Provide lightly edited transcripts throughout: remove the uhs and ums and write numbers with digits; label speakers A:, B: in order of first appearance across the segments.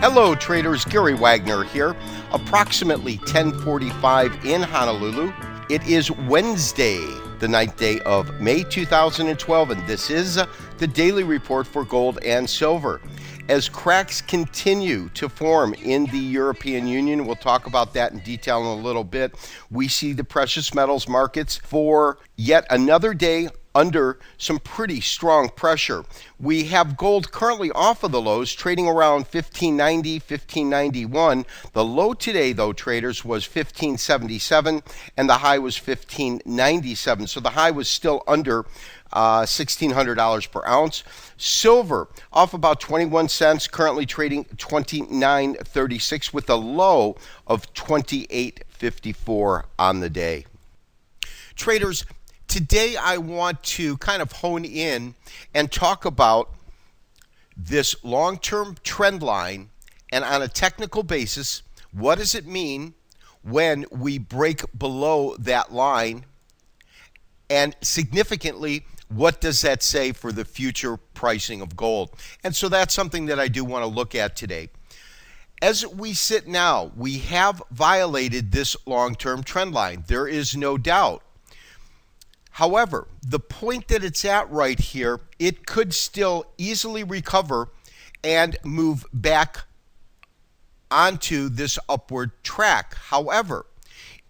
A: Hello traders, Gary Wagner here, approximately 10:45 in Honolulu. It is Wednesday, the 9th day of May 2012, and this is the daily report for gold and silver. As cracks continue to form in the European Union, we'll talk about that in detail in a little bit. We see the precious metals markets for yet another day under some pretty strong pressure. We have gold currently off of the lows, trading around 1590, 1591. The low today, though, traders, was 1577, and the high was 1597. So the high was still under $1,600 per ounce. Silver off about 21 cents, currently trading 29.36 with a low of 28.54 on the day. Traders, today I want to kind of hone in and talk about this long-term trend line, and on a technical basis, what does it mean when we break below that line, and significantly, what does that say for the future pricing of gold? And so that's something that I do want to look at today. As we sit now, we have violated this long-term trend line. There is no doubt. However, the point that it's at right here, it could still easily recover and move back onto this upward track. However,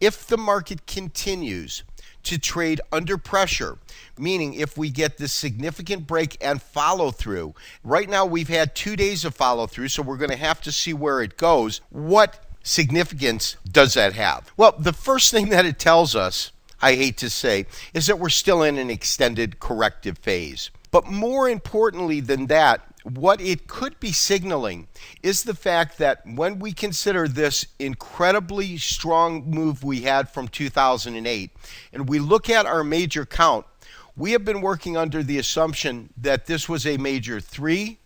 A: if the market continues to trade under pressure, meaning if we get this significant break and follow through, right now we've had 2 days of follow through, so we're going to have to see where it goes. What significance does that have? Well, the first thing that it tells us, I hate to say, is that we're still in an extended corrective phase. But more importantly than that, what it could be signaling is the fact that when we consider this incredibly strong move we had from 2008, and we look at our major count, we have been working under the assumption that this was a major 3,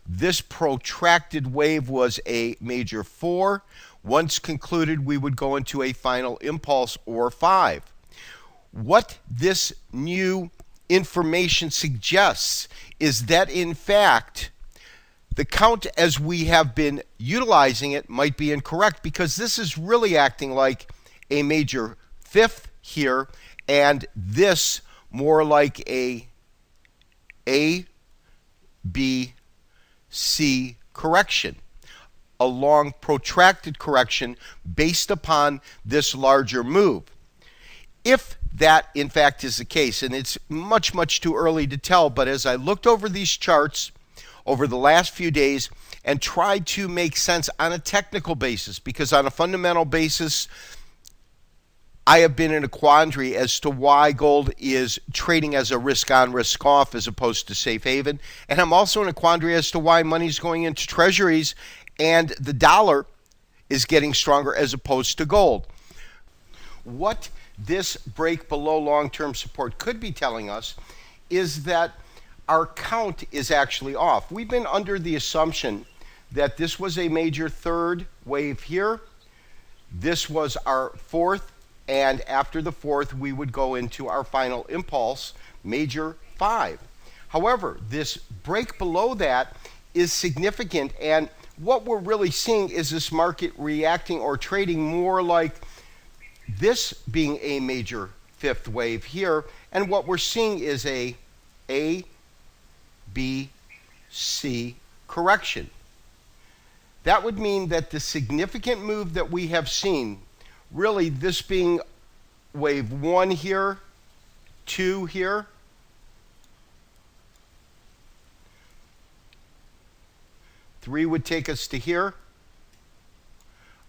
A: this protracted wave was a major 4. Once concluded, we would go into a final impulse or 5. What this new information suggests is that, in fact, the count as we have been utilizing it might be incorrect, because this is really acting like a major 5th here, and this more like a B, C correction. A long protracted correction based upon this larger move. If that in fact is the case, and it's much too early to tell, but as I looked over these charts over the last few days and tried to make sense on a technical basis, because on a fundamental basis I have been in a quandary as to why gold is trading as a risk on, risk off as opposed to safe haven, and I'm also in a quandary as to why money's going into treasuries and the dollar is getting stronger as opposed to gold. What this break below long-term support could be telling us is that our count is actually off. We've been under the assumption that this was a major 3rd wave here. This was our 4th, and after the 4th, we would go into our final impulse, major 5. However, this break below that is significant, and what we're really seeing is this market reacting or trading more like this being a major 5th wave here, and what we're seeing is a B, C correction. That would mean that the significant move that we have seen, really this being wave 1 here, 2 here, 3 would take us to here,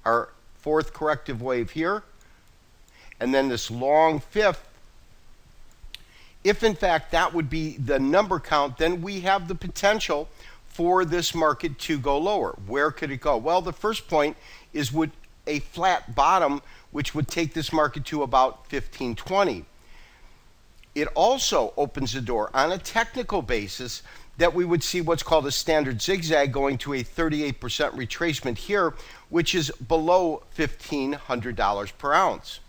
A: our 4th corrective wave here, and then this long 5th. If in fact that would be the number count, then we have the potential for this market to go lower. Where could it go? Well, the first point is would a flat bottom, which would take this market to about 1520. It also opens the door on a technical basis that we would see what's called a standard zigzag going to a 38% retracement here, which is below $1,500 per ounce.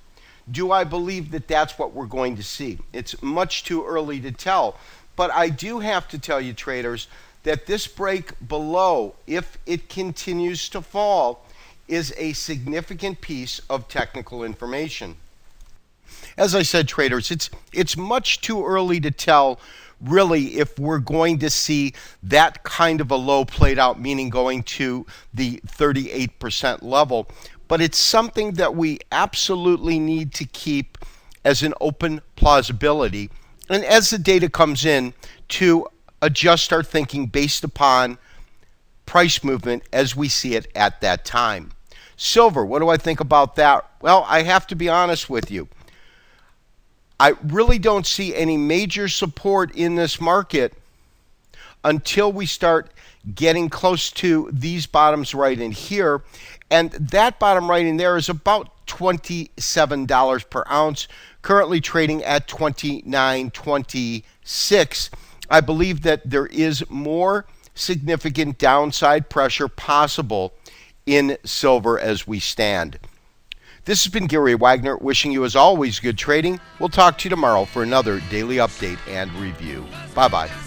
A: Do I believe that that's what we're going to see? It's much too early to tell, but I do have to tell you, traders, that this break below, if it continues to fall, is a significant piece of technical information. As I said, traders, it's much too early to tell really if we're going to see that kind of a low played out, meaning going to the 38% level. But it's something that we absolutely need to keep as an open plausibility. And as the data comes in, to adjust our thinking based upon price movement as we see it at that time. Silver, what do I think about that? Well, I have to be honest with you. I really don't see any major support in this market until we start getting close to these bottoms right in here. And that bottom right in there is about $27 per ounce, currently trading at $29.26. I believe that there is more significant downside pressure possible in silver as we stand. This has been Gary Wagner, wishing you as always good trading. We'll talk to you tomorrow for another daily update and review. Bye-bye.